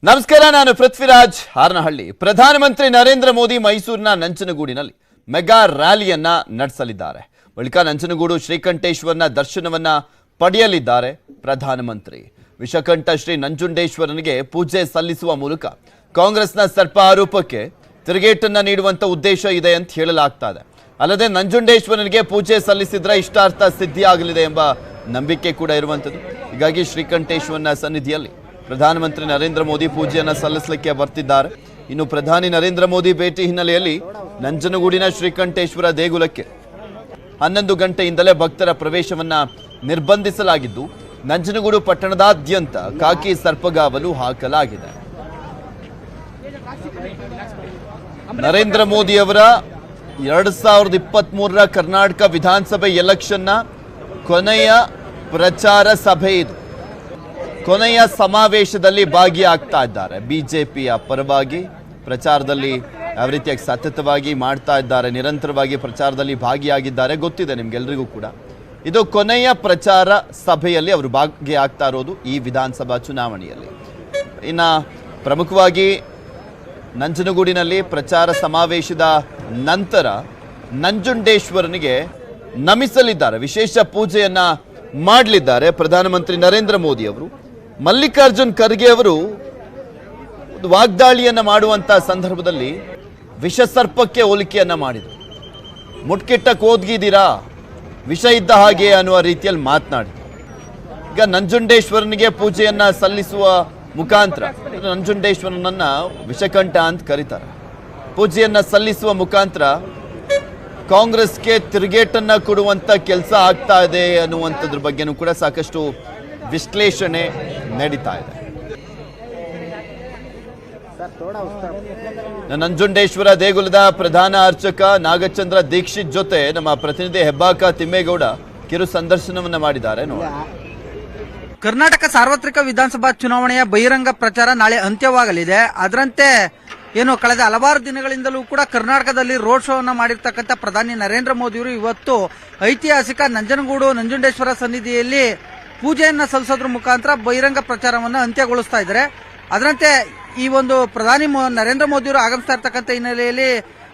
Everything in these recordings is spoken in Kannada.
ನಮಸ್ಕಾರ, ನಾನು ಪೃಥ್ವಿರಾಜ್ ಹಾರನಹಳ್ಳಿ. ಪ್ರಧಾನಮಂತ್ರಿ ನರೇಂದ್ರ ಮೋದಿ ಮೈಸೂರಿನ ನಂಜನಗೂಡಿನಲ್ಲಿ ಮೆಗಾ ರ್ಯಾಲಿಯನ್ನ ನಡೆಸಲಿದ್ದಾರೆ. ಬಳಿಕ ನಂಜನಗೂಡು ಶ್ರೀಕಂಠೇಶ್ವರನ ದರ್ಶನವನ್ನ ಪಡೆಯಲಿದ್ದಾರೆ ಪ್ರಧಾನಮಂತ್ರಿ. ವಿಷಕಂಠ ಶ್ರೀ ನಂಜುಂಡೇಶ್ವರನಿಗೆ ಪೂಜೆ ಸಲ್ಲಿಸುವ ಮೂಲಕ ಕಾಂಗ್ರೆಸ್ನ ಸರ್ಪ ಆರೋಪಕ್ಕೆ ತಿರುಗೇಟನ್ನ ನೀಡುವಂತ ಉದ್ದೇಶ ಇದೆ ಅಂತ ಹೇಳಲಾಗ್ತಾ ಇದೆ. ಅಲ್ಲದೆ ನಂಜುಂಡೇಶ್ವರನಿಗೆ ಪೂಜೆ ಸಲ್ಲಿಸಿದ್ರೆ ಇಷ್ಟಾರ್ಥ ಸಿದ್ಧಿಯಾಗಲಿದೆ ಎಂಬ ನಂಬಿಕೆ ಕೂಡ ಇರುವಂತದ್ದು. ಹೀಗಾಗಿ ಶ್ರೀಕಂಠೇಶ್ವರನ ಸನ್ನಿಧಿಯಲ್ಲಿ ಪ್ರಧಾನಮಂತ್ರಿ ನರೇಂದ್ರ ಮೋದಿ ಪೂಜೆಯನ್ನ ಸಲ್ಲಿಸಲಿಕ್ಕೆ ಬರ್ತಿದ್ದಾರೆ. ಇನ್ನು ಪ್ರಧಾನಿ ನರೇಂದ್ರ ಮೋದಿ ಭೇಟಿ ಹಿನ್ನೆಲೆಯಲ್ಲಿ ನಂಜನಗೂಡಿನ ಶ್ರೀಕಂಠೇಶ್ವರ ದೇಗುಲಕ್ಕೆ 11 ಗಂಟೆಯಿಂದಲೇ ಭಕ್ತರ ಪ್ರವೇಶವನ್ನ ನಿರ್ಬಂಧಿಸಲಾಗಿದ್ದು, ನಂಜನಗೂಡು ಪಟ್ಟಣದಾದ್ಯಂತ ಖಾಕಿ ಸರ್ಪಗಾವಲು ಹಾಕಲಾಗಿದೆ. ನರೇಂದ್ರ ಮೋದಿ ಅವರ 2023ರ ಕರ್ನಾಟಕ ವಿಧಾನಸಭೆ ಎಲೆಕ್ಷನ್ನ ಕೊನೆಯ ಪ್ರಚಾರ ಸಭೆ ಇದು. ಕೊನೆಯ ಸಮಾವೇಶದಲ್ಲಿ ಭಾಗಿಯಾಗ್ತಾ ಇದ್ದಾರೆ. ಬಿಜೆಪಿಯ ಪರವಾಗಿ ಪ್ರಚಾರದಲ್ಲಿ ಯಾವ ರೀತಿಯಾಗಿ ಸತತವಾಗಿ ಮಾಡ್ತಾ ಇದ್ದಾರೆ, ನಿರಂತರವಾಗಿ ಪ್ರಚಾರದಲ್ಲಿ ಭಾಗಿಯಾಗಿದ್ದಾರೆ ಗೊತ್ತಿದೆ ನಿಮ್ಗೆಲ್ರಿಗೂ ಕೂಡ. ಇದು ಕೊನೆಯ ಪ್ರಚಾರ ಸಭೆಯಲ್ಲಿ ಅವರು ಭಾಗಿಯಾಗ್ತಾ ಇರೋದು ಈ ವಿಧಾನಸಭಾ ಚುನಾವಣೆಯಲ್ಲಿ. ಇನ್ನು ಪ್ರಮುಖವಾಗಿ ನಂಜನಗೂಡಿನಲ್ಲಿ ಪ್ರಚಾರ ಸಮಾವೇಶದ ನಂತರ ನಂಜುಂಡೇಶ್ವರನಿಗೆ ನಮಿಸಲಿದ್ದಾರೆ, ವಿಶೇಷ ಪೂಜೆಯನ್ನ ಮಾಡಲಿದ್ದಾರೆ ಪ್ರಧಾನಮಂತ್ರಿ ನರೇಂದ್ರ ಮೋದಿ ಅವರು. ಮಲ್ಲಿಕಾರ್ಜುನ್ ಖರ್ಗೆ ಅವರು ವಾಗ್ದಾಳಿಯನ್ನ ಮಾಡುವಂತ ಸಂದರ್ಭದಲ್ಲಿ ವಿಷಸರ್ಪಕ್ಕೆ ಹೋಲಿಕೆಯನ್ನ ಮಾಡಿದರು. ಮುಟ್ಕಿಟ್ಟಕ್ಕೆ ಓದ್ಗಿದ್ದೀರಾ, ವಿಷ ಇದ್ದ ಹಾಗೆ ಅನ್ನುವ ರೀತಿಯಲ್ಲಿ ಮಾತನಾಡಿದರು. ಈಗ ನಂಜುಂಡೇಶ್ವರನಿಗೆ ಪೂಜೆಯನ್ನ ಸಲ್ಲಿಸುವ ಮುಖಾಂತರ, ನಂಜುಂಡೇಶ್ವರನನ್ನ ವಿಷಕಂಠ ಅಂತ ಕರೀತಾರೆ, ಪೂಜೆಯನ್ನ ಸಲ್ಲಿಸುವ ಮುಖಾಂತರ ಕಾಂಗ್ರೆಸ್ಗೆ ತಿರುಗೇಟನ್ನ ಕೊಡುವಂತ ಕೆಲಸ ಆಗ್ತಾ ಇದೆ ಅನ್ನುವಂಥದ್ರ ಬಗ್ಗೆನೂ ಕೂಡ ಸಾಕಷ್ಟು ವಿಶ್ಲೇಷಣೆ ನಡೀತಾ ಇದೆ. ನಂಜುಂಡೇಶ್ವರ ದೇಗುಲದ ಪ್ರಧಾನ ಅರ್ಚಕ ನಾಗಚಂದ್ರ ದೀಕ್ಷಿತ್ ಜೊತೆ ನಮ್ಮ ಪ್ರತಿನಿಧಿ ಹೆಬ್ಬಾಕ ತಿಮ್ಮೇಗೌಡ ಕಿರು ಸಂದರ್ಶನವನ್ನ ಮಾಡಿದ್ದಾರೆ. ನೋಡಿ, ಕರ್ನಾಟಕ ಸಾರ್ವತ್ರಿಕ ವಿಧಾನಸಭಾ ಚುನಾವಣೆಯ ಬಹಿರಂಗ ಪ್ರಚಾರ ನಾಳೆ ಅಂತ್ಯವಾಗಲಿದೆ. ಅದರಂತೆ ಏನು ಕಳೆದ ಹಲವಾರು ದಿನಗಳಿಂದಲೂ ಕೂಡ ಕರ್ನಾಟಕದಲ್ಲಿ ರೋಡ್ ಶೋ ಅನ್ನ ಮಾಡಿರ್ತಕ್ಕಂಥ ಪ್ರಧಾನಿ ನರೇಂದ್ರ ಮೋದಿಯವರು ಇವತ್ತು ಐತಿಹಾಸಿಕ ನಂಜನಗೂಡು ನಂಜುಂಡೇಶ್ವರ ಸನ್ನಿಧಿಯಲ್ಲಿ ಪೂಜೆಯನ್ನ ಸಲ್ಲಿಸೋದ್ರ ಮುಖಾಂತರ ಬಹಿರಂಗ ಪ್ರಚಾರವನ್ನು ಅಂತ್ಯಗೊಳಿಸ್ತಾ ಇದ್ದಾರೆ. ಅದರಂತೆ ಈ ಒಂದು ಪ್ರಧಾನಿ ನರೇಂದ್ರ ಮೋದಿಯವರು ಆಗಮಿಸ್ತಾ ಇರ್ತಕ್ಕಂಥ ಹಿನ್ನೆಲೆಯಲ್ಲಿ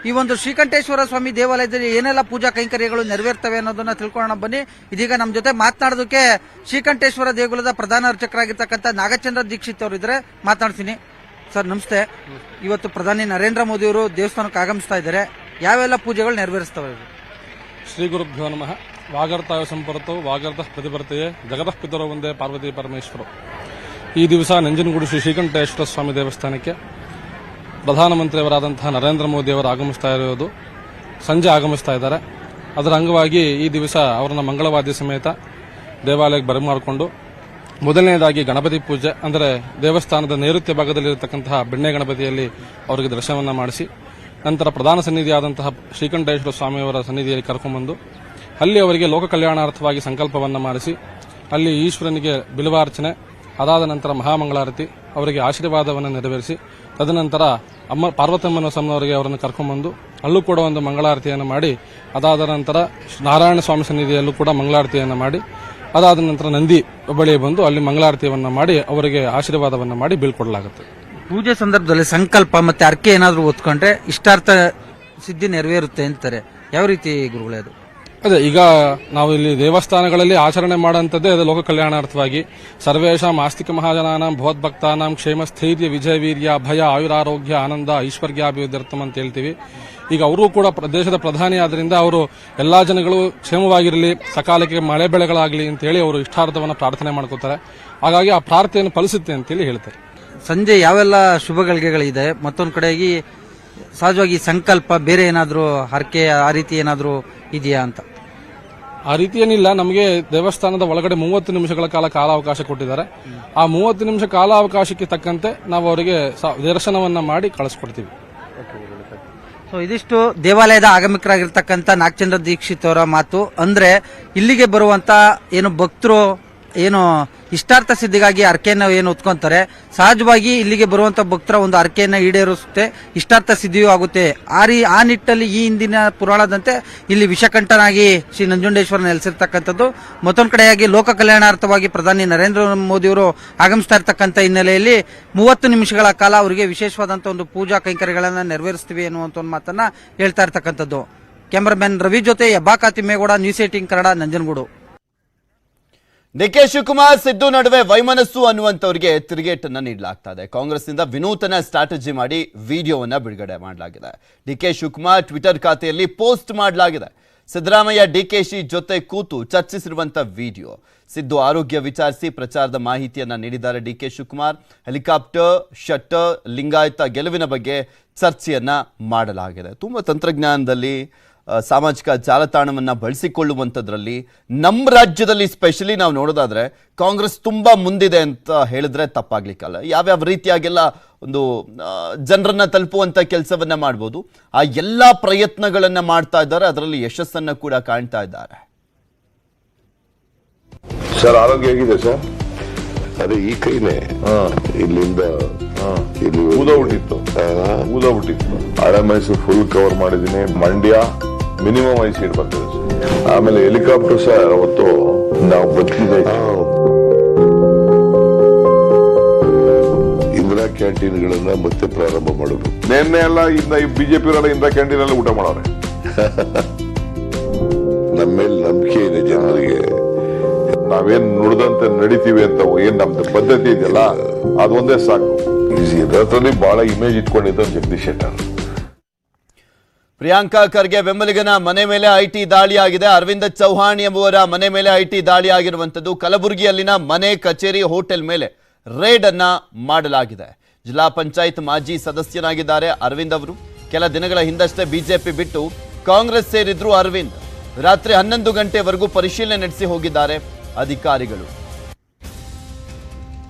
ಈ ಒಂದು ಶ್ರೀಕಂಠೇಶ್ವರ ಸ್ವಾಮಿ ದೇವಾಲಯದಲ್ಲಿ ಏನೆಲ್ಲ ಪೂಜಾ ಕೈಂಕರ್ಯಗಳು ನೆರವೇರ್ತವೆ ಅನ್ನೋದನ್ನ ತಿಳ್ಕೊಳ್ಳೋಣ ಬನ್ನಿ. ಇದೀಗ ನಮ್ಮ ಜೊತೆ ಮಾತನಾಡೋದಕ್ಕೆ ಶ್ರೀಕಂಠೇಶ್ವರ ದೇಗುಲದ ಪ್ರಧಾನ ಅರ್ಚಕರಾಗಿರ್ತಕ್ಕಂಥ ನಾಗಚಂದ್ರ ದೀಕ್ಷಿತ್ ಅವರು ಇದ್ದಾರೆ. ಮಾತನಾಡ್ತೀನಿ. ಸರ್ ನಮಸ್ತೆ. ಇವತ್ತು ಪ್ರಧಾನಿ ನರೇಂದ್ರ ಮೋದಿಯವರು ದೇವಸ್ಥಾನಕ್ಕೆ ಆಗಮಿಸ್ತಾ ಇದ್ದಾರೆ. ಯಾವೆಲ್ಲ ಪೂಜೆಗಳು ನೆರವೇರಿಸ್ತವೆ? ಶ್ರೀ ಗುರುಭ್ಯೋ ನಮಃ. ವಾಗರ್ತಾಯ ಸಂಪರ್ಕೋ ವಾಗರ್ತ ಪ್ರತಿಭರ್ತೆಯೇ ಜಗತಃ ಪಿತರೋ ಒಂದೇ ಪಾರ್ವತಿ ಪರಮೇಶ್ವರ. ಈ ದಿವಸ ನಂಜನಗೂಡು ಶ್ರೀ ಶ್ರೀಕಂಠೇಶ್ವರ ಸ್ವಾಮಿ ದೇವಸ್ಥಾನಕ್ಕೆ ಪ್ರಧಾನಮಂತ್ರಿಯವರಾದಂತಹ ನರೇಂದ್ರ ಮೋದಿ ಅವರು ಆಗಮಿಸ್ತಾ ಇರೋದು, ಸಂಜೆ ಆಗಮಿಸ್ತಾ ಇದ್ದಾರೆ. ಅದರ ಅಂಗವಾಗಿ ಈ ದಿವಸ ಅವರನ್ನ ಮಂಗಳವಾದ್ಯ ಸಮೇತ ದೇವಾಲಯಕ್ಕೆ ಬರಮಾಡಿಕೊಂಡು ಮೊದಲನೇದಾಗಿ ಗಣಪತಿ ಪೂಜೆ, ಅಂದರೆ ದೇವಸ್ಥಾನದ ನೈಋತ್ಯ ಭಾಗದಲ್ಲಿರತಕ್ಕಂತಹ ಬೆಣ್ಣೆ ಗಣಪತಿಯಲ್ಲಿ ಅವರಿಗೆ ದರ್ಶನವನ್ನು ಮಾಡಿಸಿ, ನಂತರ ಪ್ರಧಾನ ಸನ್ನಿಧಿಯಾದಂತಹ ಶ್ರೀಕಂಠೇಶ್ವರ ಸ್ವಾಮಿಯವರ ಸನ್ನಿಧಿಯಲ್ಲಿ ಕರ್ಕೊಂಡ್ಬಂದು ಅಲ್ಲಿ ಅವರಿಗೆ ಲೋಕ ಕಲ್ಯಾಣಾರ್ಥವಾಗಿ ಸಂಕಲ್ಪವನ್ನು ಮಾಡಿಸಿ, ಅಲ್ಲಿ ಈಶ್ವರನಿಗೆ ಬಿಲ್ವಾರ್ಚನೆ, ಅದಾದ ನಂತರ ಮಹಾಮಂಗಳಾರತಿ, ಅವರಿಗೆ ಆಶೀರ್ವಾದವನ್ನು ನೆರವೇರಿಸಿ, ತದನಂತರ ಪಾರ್ವತಮ್ಮನ ಸ್ವಾಮಿಯವರಿಗೆ ಅವರನ್ನು ಕರ್ಕೊಂಡ್ಬಂದು ಅಲ್ಲೂ ಕೂಡ ಒಂದು ಮಂಗಳಾರತಿಯನ್ನು ಮಾಡಿ, ಅದಾದ ನಂತರ ನಾರಾಯಣ ಸ್ವಾಮಿ ಸನ್ನಿಧಿಯಲ್ಲೂ ಕೂಡ ಮಂಗಳಾರತಿಯನ್ನು ಮಾಡಿ, ಅದಾದ ನಂತರ ನಂದಿ ಬಳಿ ಬಂದು ಅಲ್ಲಿ ಮಂಗಳಾರತಿಯನ್ನು ಮಾಡಿ ಅವರಿಗೆ ಆಶೀರ್ವಾದವನ್ನು ಮಾಡಿ ಬೀಳ್ಕೊಡಲಾಗುತ್ತೆ. ಪೂಜೆ ಸಂದರ್ಭದಲ್ಲಿ ಸಂಕಲ್ಪ ಮತ್ತೆ ಅರ್ಕೆ ಏನಾದರೂ ಹೊತ್ಕೊಂಡ್ರೆ ಇಷ್ಟಾರ್ಥ ಸಿದ್ಧಿ ನೆರವೇರುತ್ತೆ ಅಂತಾರೆ. ಯಾವ ರೀತಿ ಗುರುಗಳೇ ಅದು? ಅದೇ ಈಗ ನಾವು ಇಲ್ಲಿ ದೇವಸ್ಥಾನಗಳಲ್ಲಿ ಆಚರಣೆ ಮಾಡುವಂಥದ್ದೇ ಅದು ಲೋಕ ಕಲ್ಯಾಣಾರ್ಥವಾಗಿ ಸರ್ವೇಷಾಂ ಆಸ್ತಿಕ ಮಹಾಜನಾನಾಂ ಭಗವದ್ಭಕ್ತಾನಾಂ ಕ್ಷೇಮ ಸ್ಥೈರ್ಯ ವಿಜಯ ವೀರ್ಯ ಭಯ ಆಯುರಾರೋಗ್ಯ ಆನಂದ ಐಶ್ವರ್ಯಾಭಿವೃದ್ಧರ್ಥಂ ಅಂತ ಹೇಳ್ತೀವಿ. ಈಗ ಅವರು ಕೂಡ ದೇಶದ ಪ್ರಧಾನಿ ಆದ್ರಿಂದ ಅವರು ಎಲ್ಲಾ ಜನಗಳು ಕ್ಷೇಮವಾಗಿರಲಿ, ಸಕಾಲಕ್ಕೆ ಮಳೆ ಬೆಳೆಗಳಾಗಲಿ ಅಂತ ಹೇಳಿ ಅವರು ಇಷ್ಟಾರ್ಥವನ್ನು ಪ್ರಾರ್ಥನೆ ಮಾಡ್ಕೋತಾರೆ. ಹಾಗಾಗಿ ಆ ಪ್ರಾರ್ಥನೆಯನ್ನು ಫಲಿಸುತ್ತೆ ಅಂತೇಳಿ ಹೇಳ್ತಾರೆ. ಸಂಜೆ ಯಾವೆಲ್ಲ ಶುಭ ಗಳಿಗೆಗಳಿದೆ? ಮತ್ತೊಂದು ಕಡೆಗೆ ಸಹಜವಾಗಿ ಸಂಕಲ್ಪ ಬೇರೆ ಏನಾದರೂ ಹರಕೆ ಆ ರೀತಿ ಏನಾದರೂ ಇದೆಯಾ ಅಂತ? ಆ ರೀತಿ ಏನಿಲ್ಲ. ನಮಗೆ ದೇವಸ್ಥಾನದ ಒಳಗಡೆ 30 ನಿಮಿಷಗಳ ಕಾಲಾವಕಾಶ ಕೊಟ್ಟಿದ್ದಾರೆ. ಆ 30 ನಿಮಿಷ ಕಾಲಾವಕಾಶಕ್ಕೆ ತಕ್ಕಂತೆ ನಾವು ಅವರಿಗೆ ದರ್ಶನವನ್ನ ಮಾಡಿ ಕಳಿಸ್ಕೊಡ್ತೀವಿ. ಸೊ ಇದಿಷ್ಟು ದೇವಾಲಯದ ಆಗಮಿಕರಾಗಿರ್ತಕ್ಕಂಥ ನಾಗಚಂದ್ರ ದೀಕ್ಷಿತ್ ಅವರ ಮಾತು. ಅಂದ್ರೆ ಇಲ್ಲಿಗೆ ಬರುವಂತ ಏನು ಭಕ್ತರು ಏನು ಇಷ್ಟಾರ್ಥ ಸಿದ್ಧಿಗಾಗಿ ಹರಕೆಯನ್ನು ಏನು ಹೊತ್ಕೊಂತಾರೆ, ಸಹಜವಾಗಿ ಇಲ್ಲಿಗೆ ಬರುವಂತ ಭಕ್ತರ ಒಂದು ಹರಕೆಯನ್ನ ಈಡೇರಿಸುತ್ತೆ, ಇಷ್ಟಾರ್ಥ ಸಿದ್ಧಿಯೂ ಆಗುತ್ತೆ. ಆ ನಿಟ್ಟಲ್ಲಿ ಈ ಹಿಂದಿನ ಪುರಾಣದಂತೆ ಇಲ್ಲಿ ವಿಷಕಂಠನಾಗಿ ಶ್ರೀ ನಂಜುಂಡೇಶ್ವರ ನೆಲೆಸಿರ್ತಕ್ಕಂಥದ್ದು. ಮತ್ತೊಂದು ಕಡೆಯಾಗಿ ಲೋಕ ಕಲ್ಯಾಣಾರ್ಥವಾಗಿ ಪ್ರಧಾನಿ ನರೇಂದ್ರ ಮೋದಿಯವರು ಆಗಮಿಸ್ತಾ ಇರ್ತಕ್ಕಂಥ ಹಿನ್ನೆಲೆಯಲ್ಲಿ 30 ನಿಮಿಷಗಳ ಕಾಲ ಅವರಿಗೆ ವಿಶೇಷವಾದಂತಹ ಒಂದು ಪೂಜಾ ಕೈಂಕರ್ಯಗಳನ್ನ ನೆರವೇರಿಸ್ತೀವಿ ಅನ್ನುವಂತ ಒಂದು ಮಾತನ್ನ ಹೇಳ್ತಾ ಇರ್ತಕ್ಕಂಥದ್ದು. ಕ್ಯಾಮರಾಮನ್ ರವಿ ಜೊತೆ ಯಬ್ಬಾಕ ತಿಮ್ಮೇಗೌಡ, ನ್ಯೂಸ್ 18 ಕನ್ನಡ, ನಂಜನಗೂಡು. ಡಿಕೆ ಶಿವಕುಮಾರ್ ಸಿದ್ದು ನಡುವೆ ವೈಮನಸ್ಸು ಅನ್ನುವಂಥವ್ರಿಗೆ ತಿರುಗೇಟನ್ನ ನೀಡಲಾಗ್ತಾ ಇದೆ. ಕಾಂಗ್ರೆಸ್ನಿಂದ ವಿನೂತನ ಸ್ಟ್ರಾಟಜಿ ಮಾಡಿ ವಿಡಿಯೋವನ್ನ ಬಿಡುಗಡೆ ಮಾಡಲಾಗಿದೆ. ಡಿಕೆ ಶಿವಕುಮಾರ್ ಟ್ವಿಟರ್ ಖಾತೆಯಲ್ಲಿ ಪೋಸ್ಟ್ ಮಾಡಲಾಗಿದೆ. ಸಿದ್ದರಾಮಯ್ಯ ಡಿಕೆಶಿ ಜೊತೆ ಕೂತು ಚರ್ಚಿಸಿರುವಂತ ವಿಡಿಯೋ. ಸಿದ್ದು ಆರೋಗ್ಯ ವಿಚಾರಿಸಿ ಪ್ರಚಾರದ ಮಾಹಿತಿಯನ್ನ ನೀಡಿದ್ದಾರೆ ಡಿಕೆ ಶಿವಕುಮಾರ್. ಹೆಲಿಕಾಪ್ಟರ್, ಶಟ್ಟರ್, ಲಿಂಗಾಯತ ಗೆಲುವಿನ ಬಗ್ಗೆ ಚರ್ಚೆಯನ್ನ ಮಾಡಲಾಗಿದೆ. ತುಂಬಾ ತಂತ್ರಜ್ಞಾನದಲ್ಲಿ ಸಾಮಾಜಿಕ ಜಾಲತಾಣವನ್ನು ಬಳಸಿಕೊಳ್ಳುವಂಥದ್ರಲ್ಲಿ ನಮ್ಮ ರಾಜ್ಯದಲ್ಲಿ ಸ್ಪೆಷಲಿ ನಾವು ನೋಡೋದಾದ್ರೆ ಕಾಂಗ್ರೆಸ್ ತುಂಬಾ ಮುಂದಿದೆ ಅಂತ ಹೇಳಿದ್ರೆ ತಪ್ಪಾಗ್ಲಿಕ್ಕಲ್ಲ. ಯಾವ್ಯಾವ ರೀತಿಯಾಗೆಲ್ಲ ಒಂದು ಜನರನ್ನ ತಲುಪುವಂತ ಕೆಲಸವನ್ನ ಮಾಡ್ಬೋದು, ಆ ಎಲ್ಲ ಪ್ರಯತ್ನಗಳನ್ನ ಮಾಡ್ತಾ ಇದ್ದಾರೆ. ಅದರಲ್ಲಿ ಯಶಸ್ಸನ್ನ ಕೂಡ ಕಾಣ್ತಾ ಇದ್ದಾರೆ. ಸರ್ ಆರೋಗ್ಯ ಹೇಗಿದೆ ಸರ್? ಅದೇ ಈ ಕೈನೇ ಇಲ್ಲಿಂದ ಇಲ್ಲಿ ಊದೋಗ್ಬಿಟ್ಟಿತ್ತು. ಹಳೆ ಮೈಸೂರು ಫುಲ್ ಕವರ್ ಮಾಡಿದೀನಿ. ಮಂಡ್ಯ ಮಿನಿಮಮ್ 5 ಸೀಟ್ ಬರ್ತದೆ ಸರ್. ಆಮೇಲೆ ಹೆಲಿಕಾಪ್ಟರ್ ಸರ್ ಅವತ್ತು ನಾವು ಬದುಕಿದೆ. ಇಂದಿರಾ ಕ್ಯಾಂಟೀನ್ಗಳನ್ನ ಮತ್ತೆ ಪ್ರಾರಂಭ ಮಾಡೋದು. ನಿನ್ನೆ ಎಲ್ಲ ಬಿಜೆಪಿ ಇಂದಿರಾ ಕ್ಯಾಂಟೀನ್ ಅಲ್ಲಿ ಊಟ ಮಾಡೋರೆ. ನಮ್ಮ ಮೇಲೆ ನಂಬಿಕೆ ಇದೆ ಜನರಿಗೆ. ನಾವೇನ್ ನುಡಿದಂತೆ ನಡಿತೀವಿ ಅಂತ ಏನ್ ನಮ್ದು ಪದ್ಧತಿ ಇದೆಯಲ್ಲ ಅದೊಂದೇ ಸಾಕು. ಅದರಲ್ಲಿ ಬಹಳ ಇಮೇಜ್ ಇಟ್ಕೊಂಡಿದ್ದ ಜಗದೀಶ್ ಶೆಟ್ಟರ್. ಪ್ರಿಯಾಂಕಾ ಖರ್ಗೆ ಬೆಂಬಲಿಗನ ಮನೆ ಮೇಲೆ ಐಟಿ ದಾಳಿಯಾಗಿದೆ. ಅರವಿಂದ ಚೌಹಾಣ್ ಎಂಬುವರ ಮನೆ ಮೇಲೆ ಐಟಿ ದಾಳಿಯಾಗಿರುವಂತದ್ದು. ಕಲಬುರಗಿಯಲ್ಲಿನ ಮನೆ, ಕಚೇರಿ, ಹೋಟೆಲ್ ಮೇಲೆ ರೇಡ್ ಅನ್ನ ಮಾಡಲಾಗಿದೆ. ಜಿಲ್ಲಾ ಪಂಚಾಯತ್ ಮಾಜಿ ಸದಸ್ಯನಾಗಿದ್ದಾರೆ ಅರವಿಂದ್ ಅವರು. ಕೆಲ ದಿನಗಳ ಹಿಂದಷ್ಟೇ ಬಿಜೆಪಿ ಬಿಟ್ಟು ಕಾಂಗ್ರೆಸ್ ಸೇರಿದ್ರು ಅರವಿಂದ್. ರಾತ್ರಿ 11 ಗಂಟೆವರೆಗೂ ಪರಿಶೀಲನೆ ನಡೆಸಿ ಹೋಗಿದ್ದಾರೆ ಅಧಿಕಾರಿಗಳು.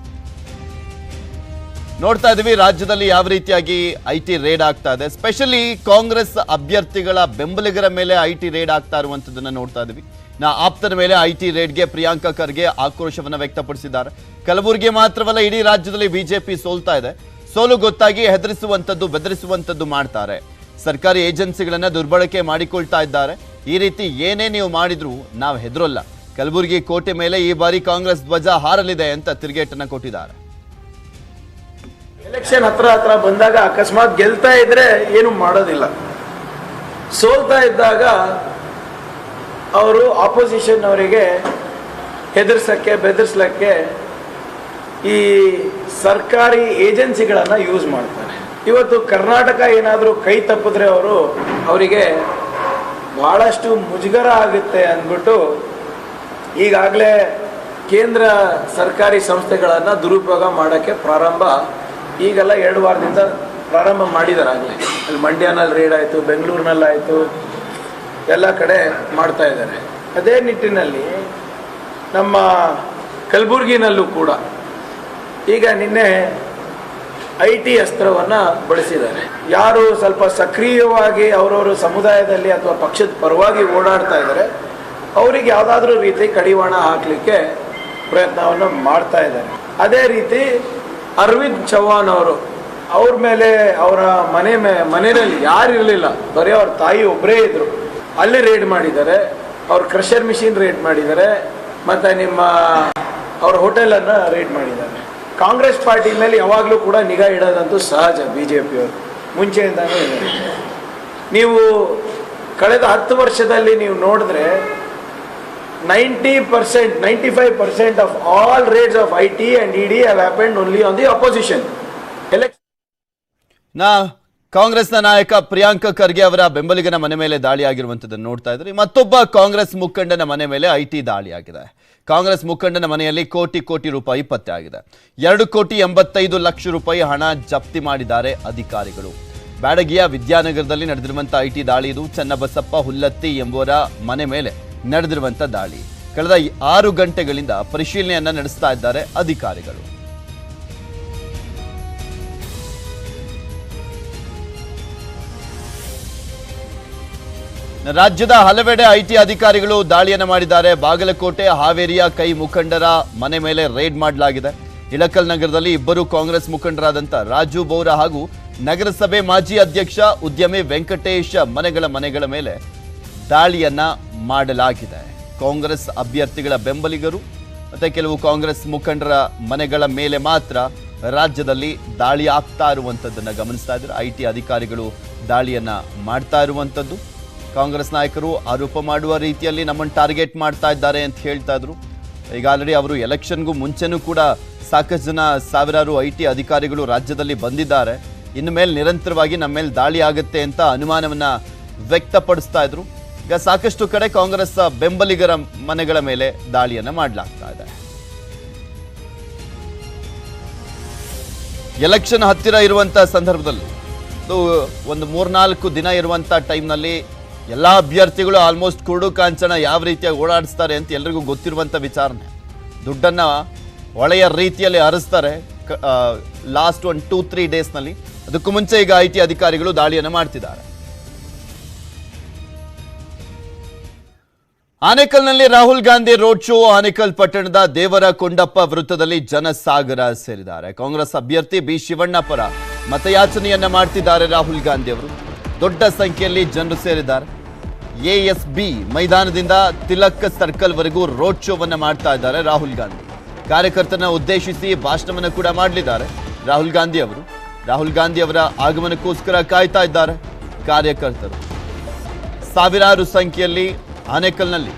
ನೋಡ್ತಾ ಇದೀವಿ ರಾಜ್ಯದಲ್ಲಿ ಯಾವ ರೀತಿಯಾಗಿ ಐಟಿ ರೇಡ್ ಆಗ್ತಾ ಇದೆ. ಸ್ಪೆಷಲಿ ಕಾಂಗ್ರೆಸ್ ಅಭ್ಯರ್ಥಿಗಳ ಬೆಂಬಲಿಗರ ಮೇಲೆ ಐಟಿ ರೇಡ್ ಆಗ್ತಾ ಇರುವಂತದನ್ನ ನೋಡ್ತಾ ಇದೀವಿ. ಆಪ್ತರ ಮೇಲೆ ಐಟಿ ರೇಡ್ಗೆ ಪ್ರಿಯಾಂಕಾ ಖರ್ಗೆ ಆಕ್ರೋಶವನ್ನ ವ್ಯಕ್ತಪಡಿಸಿದ್ದಾರೆ. ಕಲಬುರಗಿ ಮಾತ್ರವಲ್ಲ, ಇಡೀ ರಾಜ್ಯದಲ್ಲಿ ಬಿಜೆಪಿ ಸೋಲ್ತಾ ಇದೆ. ಸೋಲು ಗೊತ್ತಾಗಿ ಹೆದರಿಸುವಂತದ್ದು, ಬೆದರಿಸುವಂತದ್ದು ಮಾಡ್ತಾರೆ. ಸರ್ಕಾರಿ ಏಜೆನ್ಸಿಗಳನ್ನ ದುರ್ಬಳಕೆ ಮಾಡಿಕೊಳ್ತಾ ಇದ್ದಾರೆ. ಈ ರೀತಿ ಏನೇ ನೀವು ಮಾಡಿದ್ರು ನಾವು ಹೆದರೋಲ್ಲ. ಕಲಬುರಗಿ ಕೋಟೆ ಮೇಲೆ ಈ ಬಾರಿ ಕಾಂಗ್ರೆಸ್ ಧ್ವಜ ಹಾರಲಿದೆ ಅಂತ ತಿರುಗೇಟನ್ನ ಕೊಟ್ಟಿದ್ದಾರೆ. ಎಲೆಕ್ಷನ್ ಹತ್ರ ಬಂದಾಗ ಅಕಸ್ಮಾತ್ ಗೆಲ್ತಾ ಇದ್ರೆ ಏನು ಮಾಡೋದಿಲ್ಲ. ಸೋಲ್ತಾ ಇದ್ದಾಗ ಅವರು ಆಪೋಸಿಷನ್ ಅವರಿಗೆ ಹೆದರ್ಸಕ್ಕೆ, ಬೆದರ್ಸ್ಲಿಕ್ಕೆ ಈ ಸರ್ಕಾರಿ ಏಜೆನ್ಸಿಗಳನ್ನ ಯೂಸ್ ಮಾಡ್ತಾರೆ. ಇವತ್ತು ಕರ್ನಾಟಕ ಏನಾದರೂ ಕೈ ತಪ್ಪಿದ್ರೆ ಅವರಿಗೆ ಬಹಳಷ್ಟು ಮುಜುಗರ ಆಗುತ್ತೆ ಅಂದ್ಬಿಟ್ಟು ಈಗಾಗಲೇ ಕೇಂದ್ರ ಸರ್ಕಾರಿ ಸಂಸ್ಥೆಗಳನ್ನು ದುರುಪಯೋಗ ಮಾಡೋಕ್ಕೆ ಈಗೆಲ್ಲ 2 ವಾರದಿಂದ ಪ್ರಾರಂಭ ಮಾಡಿದ್ದಾರೆ. ಆಗಲೇ ಅಲ್ಲಿ ಮಂಡ್ಯನಲ್ಲಿ ರೇಡ್ ಆಯಿತು, ಬೆಂಗಳೂರಿನಲ್ಲಾಯಿತು, ಎಲ್ಲ ಕಡೆ ಮಾಡ್ತಾ ಇದ್ದಾರೆ. ಅದೇ ನಿಟ್ಟಿನಲ್ಲಿ ನಮ್ಮ ಕಲಬುರಗಿನಲ್ಲೂ ಕೂಡ ಈಗ ನಿನ್ನೆ ಐಟಿ ಅಸ್ತ್ರವನ್ನು ಬಳಸಿದ್ದಾರೆ. ಯಾರು ಸ್ವಲ್ಪ ಸಕ್ರಿಯವಾಗಿ ಅವರವರು ಸಮುದಾಯದಲ್ಲಿ ಅಥವಾ ಪಕ್ಷದ ಪರವಾಗಿ ಓಡಾಡ್ತಾ ಇದ್ದಾರೆ ಅವರಿಗೆ ಯಾವುದಾದ್ರೂ ರೀತಿ ಕಡಿವಾಣ ಹಾಕಲಿಕ್ಕೆ ಪ್ರಯತ್ನವನ್ನು ಮಾಡ್ತಾ ಇದ್ದಾರೆ. ಅದೇ ರೀತಿ ಅರವಿಂದ್ ಚೌಹಾಣ್ ಅವ್ರ ಮೇಲೆ, ಅವರ ಮನೆಯಲ್ಲಿ ಯಾರು ಇರಲಿಲ್ಲ, ಬರೀ ಅವ್ರ ತಾಯಿ ಒಬ್ಬರೇ ಇದ್ರು, ಅಲ್ಲಿ ರೇಡ್ ಮಾಡಿದ್ದಾರೆ. ಅವ್ರ ಕ್ರಷರ್ ಮಿಷಿನ್ ರೇಡ್ ಮಾಡಿದ್ದಾರೆ. ಮತ್ತು ಅವ್ರ ಹೋಟೆಲನ್ನು ರೇಡ್ ಮಾಡಿದ್ದಾರೆ. ಕಾಂಗ್ರೆಸ್ ಪಾರ್ಟಿ ಮೇಲೆ ಯಾವಾಗಲೂ ಕೂಡ ನಿಗಾ ಇಡೋದಂತೂ ಸಹಜ. ಬಿಜೆಪಿಯವರು ಮುಂಚೆಯಿಂದಾನೂ ಇದೆ. ನೀವು ಕಳೆದ 10 ವರ್ಷದಲ್ಲಿ ನೀವು ನೋಡಿದ್ರೆ 90%, 95% of all raids of IT and ED have happened only on the opposition. ಕಾಂಗ್ರೆಸ್ನ ನಾಯಕ ಪ್ರಿಯಾಂಕಾ ಖರ್ಗೆ ಅವರ ಬೆಂಬಲಿಗನ ಮನೆ ಮೇಲೆ ದಾಳಿಯಾಗಿರುವಂತದ್ದನ್ನು ನೋಡ್ತಾ ಇದ್ರಿ. ಮತ್ತೊಬ್ಬ ಕಾಂಗ್ರೆಸ್ ಮುಖಂಡನ ಮನೆ ಮೇಲೆ ಐಟಿ ದಾಳಿಯಾಗಿದೆ. ಕಾಂಗ್ರೆಸ್ ಮುಖಂಡನ ಮನೆಯಲ್ಲಿ ಕೋಟಿ ರೂಪಾಯಿ ಪತ್ತೆ ಆಗಿದೆ. 2,85,00,000 ರೂಪಾಯಿ ಹಣ ಜಪ್ತಿ ಮಾಡಿದ್ದಾರೆ ಅಧಿಕಾರಿಗಳು. ಬ್ಯಾಡಗಿಯ ವಿದ್ಯಾನಗರದಲ್ಲಿ ನಡೆದಿರುವಂತಹ ಐಟಿ ದಾಳಿ ಇದು. ಚನ್ನಬಸಪ್ಪ ಹುಲ್ಲತ್ತಿ ಎಂಬುವರ ಮನೆ ಮೇಲೆ ನಡೆದಿರುವಂತ ದಾಳಿ. ಕಳೆದ 6 ಗಂಟೆಗಳಿಂದ ಪರಿಶೀಲನೆಯನ್ನ ನಡೆಸ್ತಾ ಇದ್ದಾರೆ ಅಧಿಕಾರಿಗಳು. ರಾಜ್ಯದ ಹಲವೆಡೆ ಐಟಿ ಅಧಿಕಾರಿಗಳು ದಾಳಿಯನ್ನು ಮಾಡಿದ್ದಾರೆ. ಬಾಗಲಕೋಟೆ, ಹಾವೇರಿಯ ಕೈ ಮುಖಂಡರ ಮನೆ ಮೇಲೆ ರೇಡ್ ಮಾಡಲಾಗಿದೆ. ಇಳಕಲ್ ನಗರದಲ್ಲಿ ಇಬ್ಬರು ಕಾಂಗ್ರೆಸ್ ಮುಖಂಡರಾದಂಥ ರಾಜು ಬೋರಾ ಹಾಗೂ ನಗರಸಭೆ ಮಾಜಿ ಅಧ್ಯಕ್ಷ ಉದ್ಯಮಿ ವೆಂಕಟೇಶ್ ಮನೆಗಳ ಮೇಲೆ ದಾಳಿಯನ್ನ ಮಾಡಲಾಗಿದೆ. ಕಾಂಗ್ರೆಸ್ ಅಭ್ಯರ್ಥಿಗಳ ಬೆಂಬಲಿಗರು ಮತ್ತೆ ಕೆಲವು ಕಾಂಗ್ರೆಸ್ ಮುಖಂಡರ ಮನೆಗಳ ಮೇಲೆ ಮಾತ್ರ ರಾಜ್ಯದಲ್ಲಿ ದಾಳಿ ಆಗ್ತಾ ಇರುವಂಥದ್ದನ್ನು ಗಮನಿಸ್ತಾ ಇದ್ದಾರೆ. ಐಟಿ ಅಧಿಕಾರಿಗಳು ದಾಳಿಯನ್ನ ಮಾಡ್ತಾ ಇರುವಂಥದ್ದು. ಕಾಂಗ್ರೆಸ್ ನಾಯಕರು ಆರೋಪ ಮಾಡುವ ರೀತಿಯಲ್ಲಿ ನಮ್ಮನ್ನು ಟಾರ್ಗೆಟ್ ಮಾಡ್ತಾ ಇದ್ದಾರೆ ಅಂತ ಹೇಳ್ತಾ ಇದ್ರು. ಈಗ ಆಲ್ರೆಡಿ ಅವರು ಎಲೆಕ್ಷನ್ಗೂ ಮುಂಚೆನೂ ಕೂಡ ಸಾಕಷ್ಟು ಜನ ಸಾವಿರಾರು ಐಟಿ ಅಧಿಕಾರಿಗಳು ರಾಜ್ಯದಲ್ಲಿ ಬಂದಿದ್ದಾರೆ. ಇನ್ನು ಮೇಲೆ ನಿರಂತರವಾಗಿ ನಮ್ಮ ಮೇಲೆ ದಾಳಿ ಆಗುತ್ತೆ ಅಂತ ಅನುಮಾನವನ್ನ ವ್ಯಕ್ತಪಡಿಸ್ತಾ ಇದ್ರು. ಈಗ ಸಾಕಷ್ಟು ಕಡೆ ಕಾಂಗ್ರೆಸ್ ಬೆಂಬಲಿಗರ ಮನೆಗಳ ಮೇಲೆ ದಾಳಿಯನ್ನ ಮಾಡಲಾಗ್ತಾ ಇದೆ. ಎಲೆಕ್ಷನ್ ಹತ್ತಿರ ಇರುವಂತ ಸಂದರ್ಭದಲ್ಲಿ ಒಂದು 3-4 ದಿನ ಇರುವಂತ ಟೈಮ್ನಲ್ಲಿ ಎಲ್ಲಾ ಅಭ್ಯರ್ಥಿಗಳು ಆಲ್ಮೋಸ್ಟ್ ಕುರುಡು ಕಾಂಚನ ಯಾವ ರೀತಿಯಾಗಿ ಓಡಾಡಿಸ್ತಾರೆ ಅಂತ ಎಲ್ರಿಗೂ ಗೊತ್ತಿರುವಂತ ವಿಚಾರನೆ. ದುಡ್ಡನ್ನ ಒಳ್ಳೆಯ ರೀತಿಯಲ್ಲಿ ಹರಿಸ್ತಾರೆ ಲಾಸ್ಟ್ 1-2-3 ಡೇಸ್ನಲ್ಲಿ. ಅದಕ್ಕೂ ಮುಂಚೆ ಈಗ ಐಟಿ ಅಧಿಕಾರಿಗಳು ದಾಳಿಯನ್ನು ಮಾಡ್ತಿದ್ದಾರೆ. ಆನೇಕಲ್ನಲ್ಲಿ ರಾಹುಲ್ ಗಾಂಧಿ ರೋಡ್ ಶೋ. ಆನೇಕಲ್ ಪಟ್ಟಣದ ದೇವರ ಕೊಂಡಪ್ಪ ವೃತ್ತದಲ್ಲಿ ಜನಸಾಗರ ಸೇರಿದ್ದಾರೆ. ಕಾಂಗ್ರೆಸ್ ಅಭ್ಯರ್ಥಿ ಬಿ ಶಿವಣ್ಣ ಪರ ಮತಯಾಚನೆಯನ್ನ ಮಾಡ್ತಿದ್ದಾರೆ ರಾಹುಲ್ ಗಾಂಧಿ ಅವರು. ದೊಡ್ಡ ಸಂಖ್ಯೆಯಲ್ಲಿ ಜನರು ಸೇರಿದ್ದಾರೆ. ಎಎಸ್ಬಿ ಮೈದಾನದಿಂದ ತಿಲಕ್ ಸರ್ಕಲ್ ವರೆಗೂ ರೋಡ್ ಶೋವನ್ನ ಮಾಡ್ತಾ ಇದ್ದಾರೆ ರಾಹುಲ್ ಗಾಂಧಿ. ಕಾರ್ಯಕರ್ತರನ್ನ ಉದ್ದೇಶಿಸಿ ಭಾಷಣವನ್ನು ಕೂಡ ಮಾಡಲಿದ್ದಾರೆ ರಾಹುಲ್ ಗಾಂಧಿ ಅವರು. ರಾಹುಲ್ ಗಾಂಧಿ ಅವರ ಆಗಮನಕ್ಕೋಸ್ಕರ ಕಾಯ್ತಾ ಇದ್ದಾರೆ ಕಾರ್ಯಕರ್ತರು. ಸಾವಿರಾರು ಸಂಖ್ಯೆಯಲ್ಲಿ ಆನೇಕಲ್ನಲ್ಲಿ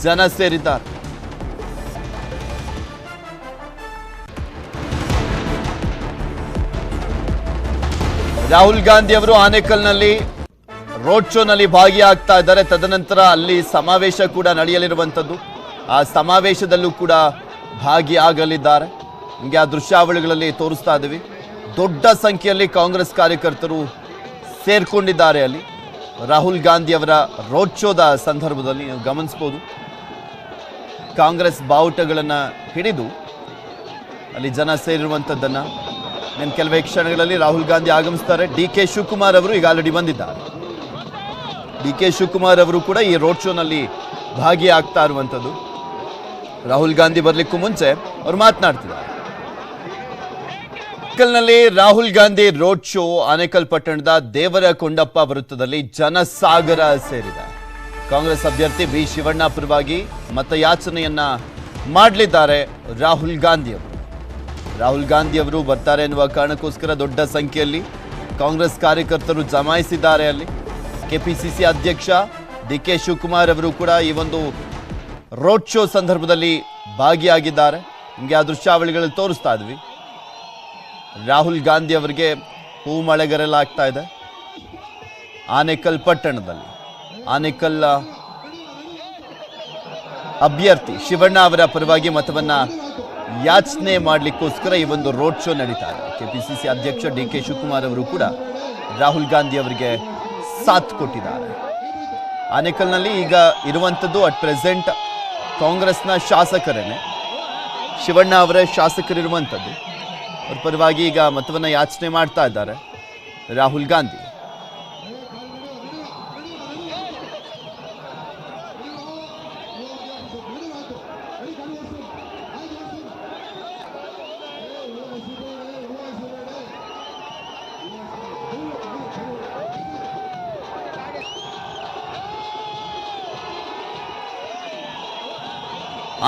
ಜನ ಸೇರಿದ್ದಾರೆ. ರಾಹುಲ್ ಗಾಂಧಿ ಅವರು ಆನೇಕಲ್ನಲ್ಲಿ ರೋಡ್ ಶೋನಲ್ಲಿ ಭಾಗಿಯಾಗ್ತಾ ಇದ್ದಾರೆ. ತದನಂತರ ಅಲ್ಲಿ ಸಮಾವೇಶ ಕೂಡ ನಡೆಯಲಿರುವಂಥದ್ದು. ಆ ಸಮಾವೇಶದಲ್ಲೂ ಕೂಡ ಭಾಗಿಯಾಗಲಿದ್ದಾರೆ. ನಿಮಗೆ ಆ ದೃಶ್ಯಾವಳಿಗಳಲ್ಲಿ ತೋರಿಸ್ತಾ ಇದ್ದೀವಿ. ದೊಡ್ಡ ಸಂಖ್ಯೆಯಲ್ಲಿ ಕಾಂಗ್ರೆಸ್ ಕಾರ್ಯಕರ್ತರು ಸೇರ್ಕೊಂಡಿದ್ದಾರೆ ಅಲ್ಲಿ ರಾಹುಲ್ ಗಾಂಧಿ ಅವರ ರೋಡ್ ಶೋದ ಸಂದರ್ಭದಲ್ಲಿ. ನೀವು ಗಮನಿಸಬಹುದು, ಕಾಂಗ್ರೆಸ್ ಬಾವುಟಗಳನ್ನು ಹಿಡಿದು ಅಲ್ಲಿ ಜನ ಸೇರಿರುವಂಥದ್ದನ್ನು. ನನ್ನ ಕೆಲವೇ ಕ್ಷಣಗಳಲ್ಲಿ ರಾಹುಲ್ ಗಾಂಧಿ ಆಗಮಿಸ್ತಾರೆ. ಡಿ.ಕೆ. ಶಿವಕುಮಾರ್ ಅವರು ಈಗ ಆಲ್ರೆಡಿ ಬಂದಿದ್ದಾರೆ. ಡಿ.ಕೆ. ಶಿವಕುಮಾರ್ ಅವರು ಕೂಡ ಈ ರೋಡ್ ಶೋನಲ್ಲಿ ಭಾಗಿಯಾಗ್ತಾ ಇರುವಂಥದ್ದು. ರಾಹುಲ್ ಗಾಂಧಿ ಬರಲಿಕ್ಕೂ ಮುಂಚೆ ಅವರು ಮಾತನಾಡ್ತಿದ್ದಾರೆ. ಆನೇಕಲ್ನಲ್ಲಿ ರಾಹುಲ್ ಗಾಂಧಿ ರೋಡ್ ಶೋ. ಆನೇಕಲ್ ಪಟ್ಟಣದ ದೇವರ ಕೊಂಡಪ್ಪ ವೃತ್ತದಲ್ಲಿ ಜನಸಾಗರ ಸೇರಿದೆ. ಕಾಂಗ್ರೆಸ್ ಅಭ್ಯರ್ಥಿ ಬಿ ಶಿವಣ್ಣ ಪರವಾಗಿ ಮತಯಾಚನೆಯನ್ನ ಮಾಡಲಿದ್ದಾರೆ ರಾಹುಲ್ ಗಾಂಧಿ ಅವರು. ರಾಹುಲ್ ಗಾಂಧಿ ಅವರು ಬರ್ತಾರೆ ಎನ್ನುವ ಕಾರಣಕ್ಕೋಸ್ಕರ ದೊಡ್ಡ ಸಂಖ್ಯೆಯಲ್ಲಿ ಕಾಂಗ್ರೆಸ್ ಕಾರ್ಯಕರ್ತರು ಜಮಾಯಿಸಿದ್ದಾರೆ ಅಲ್ಲಿ. ಕೆಪಿಸಿಸಿ ಅಧ್ಯಕ್ಷ ಡಿ.ಕೆ. ಶಿವಕುಮಾರ್ ಅವರು ಕೂಡ ಈ ಒಂದು ರೋಡ್ ಶೋ ಸಂದರ್ಭದಲ್ಲಿ ಭಾಗಿಯಾಗಿದ್ದಾರೆ. ನಿಮಗೆ ಆ ದೃಶ್ಯಾವಳಿಗಳಲ್ಲಿ ತೋರಿಸ್ತಾ ಇದ್ವಿ. ರಾಹುಲ್ ಗಾಂಧಿ ಅವರಿಗೆ ಹೂ ಮಳೆಗರೆಲಾಗ್ತಾ ಇದೆ ಆನೇಕಲ್ ಪಟ್ಟಣದಲ್ಲಿ. ಆನೇಕಲ್ ಅಭ್ಯರ್ಥಿ ಶಿವಣ್ಣ ಅವರ ಪರವಾಗಿ ಮತವನ್ನ ಯಾಚನೆ ಮಾಡಲಿಕ್ಕೋಸ್ಕರ ಈ ಒಂದು ರೋಡ್ ಶೋ ನಡೀತಾ ಇದೆ. ಕೆಪಿಸಿಸಿ ಅಧ್ಯಕ್ಷ ಡಿ.ಕೆ. ಶಿವಕುಮಾರ್ ಅವರು ಕೂಡ ರಾಹುಲ್ ಗಾಂಧಿ ಅವರಿಗೆ ಸಾಥ್ ಕೊಟ್ಟಿದ್ದಾರೆ. ಆನೇಕಲ್ನಲ್ಲಿ ಈಗ ಇರುವಂಥದ್ದು ಅಟ್ ಪ್ರೆಸೆಂಟ್ ಕಾಂಗ್ರೆಸ್ನ ಶಾಸಕರೇನೆ. ಶಿವಣ್ಣ ಅವರ ಶಾಸಕರಿರುವಂಥದ್ದು. ಅವ್ರ ಪರವಾಗಿ ಈಗ ಮತವನ್ನು ಯಾಚನೆ ಮಾಡ್ತಾ ಇದ್ದಾರೆ ರಾಹುಲ್ ಗಾಂಧಿ.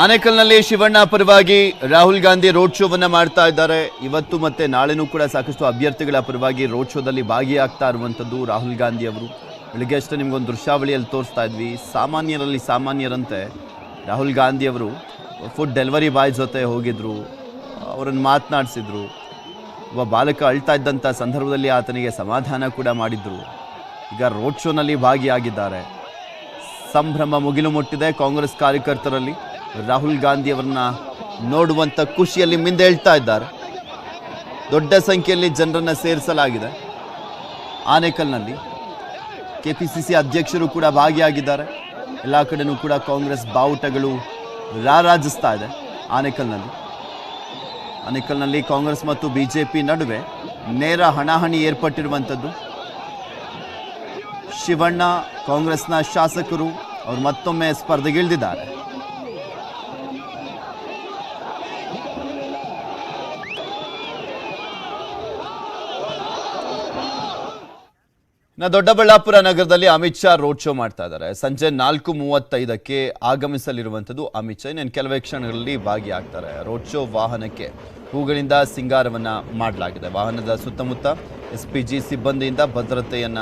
ಆನೇಕಲ್ನಲ್ಲಿ ಶಿವಣ್ಣ ಪರವಾಗಿ ರಾಹುಲ್ ಗಾಂಧಿ ರೋಡ್ ಶೋವನ್ನ ಮಾಡ್ತಾ ಇದ್ದಾರೆ. ಇವತ್ತು ಮತ್ತೆ ನಾಳೆನೂ ಕೂಡ ಸಾಕಷ್ಟು ಅಭ್ಯರ್ಥಿಗಳ ಪರವಾಗಿ ರೋಡ್ ಶೋದಲ್ಲಿ ಭಾಗಿಯಾಗ್ತಾ ಇರುವಂಥದ್ದು ರಾಹುಲ್ ಗಾಂಧಿ ಅವರು. ಬೆಳಿಗ್ಗೆ ಅಷ್ಟೇ ನಿಮ್ಗೊಂದು ದೃಶ್ಯಾವಳಿಯಲ್ಲಿ ತೋರಿಸ್ತಾ ಇದ್ವಿ. ಸಾಮಾನ್ಯರಲ್ಲಿ ಸಾಮಾನ್ಯರಂತೆ ರಾಹುಲ್ ಗಾಂಧಿ ಅವರು ಫುಡ್ ಡೆಲಿವರಿ ಬಾಯ್ ಜೊತೆ ಹೋಗಿದ್ರು, ಅವರನ್ನು ಮಾತನಾಡಿಸಿದ್ರು. ಒಬ್ಬ ಬಾಲಕ ಅಳ್ತಾ ಇದ್ದಂಥ ಸಂದರ್ಭದಲ್ಲಿ ಆತನಿಗೆ ಸಮಾಧಾನ ಕೂಡ ಮಾಡಿದ್ರು. ಈಗ ರೋಡ್ ಶೋನಲ್ಲಿ ಭಾಗಿಯಾಗಿದ್ದಾರೆ. ಸಂಭ್ರಮ ಮುಗಿಲು ಮುಟ್ಟಿದೆ ಕಾಂಗ್ರೆಸ್ ಕಾರ್ಯಕರ್ತರಲ್ಲಿ. ರಾಹುಲ್ ಗಾಂಧಿ ಅವರನ್ನ ನೋಡುವಂಥ ಖುಷಿಯಲ್ಲಿ ಮಿಂದೇಳ್ತಾ ಇದ್ದಾರೆ. ದೊಡ್ಡ ಸಂಖ್ಯೆಯಲ್ಲಿ ಜನರನ್ನು ಸೇರಿಸಲಾಗಿದೆ ಆನೇಕಲ್ನಲ್ಲಿ. ಕೆಪಿಸಿಸಿ ಅಧ್ಯಕ್ಷರು ಕೂಡ ಭಾಗಿಯಾಗಿದ್ದಾರೆ. ಎಲ್ಲ ಕಡೆನೂ ಕೂಡ ಕಾಂಗ್ರೆಸ್ ಬಾವುಟಗಳು ರಾರಾಜಿಸ್ತಾ ಇದೆ ಆನೇಕಲ್ನಲ್ಲಿ. ಆನೇಕಲ್ನಲ್ಲಿ ಕಾಂಗ್ರೆಸ್ ಮತ್ತು ಬಿಜೆಪಿ ನಡುವೆ ನೇರ ಹಣಾಹಣಿ ಏರ್ಪಟ್ಟಿರುವಂಥದ್ದು. ಶಿವಣ್ಣ ಕಾಂಗ್ರೆಸ್ನ ಶಾಸಕರು ಅವರು ಮತ್ತೊಮ್ಮೆ ಸ್ಪರ್ಧೆಗಿಳಿದಿದ್ದಾರೆ. ದೊಡ್ಡಬಳ್ಳಾಪುರ ನಗರದಲ್ಲಿ ಅಮಿತ್ ಶಾ ರೋಡ್ ಶೋ ಮಾಡ್ತಾ ಇದ್ದಾರೆ. ಸಂಜೆ 4:35ಕ್ಕೆ ಆಗಮಿಸಲಿರುವಂಥದ್ದು ಅಮಿತ್ ಶಾ. ಇನ್ನೇನು ಕೆಲವೇ ಕ್ಷಣಗಳಲ್ಲಿ ಭಾಗಿಯಾಗ್ತಾರೆ. ರೋಡ್ ಶೋ ವಾಹನಕ್ಕೆ ಹೂಗಳಿಂದ ಸಿಂಗಾರವನ್ನ ಮಾಡಲಾಗಿದೆ. ವಾಹನದ ಸುತ್ತಮುತ್ತ SPG ಸಿಬ್ಬಂದಿಯಿಂದ ಭದ್ರತೆಯನ್ನ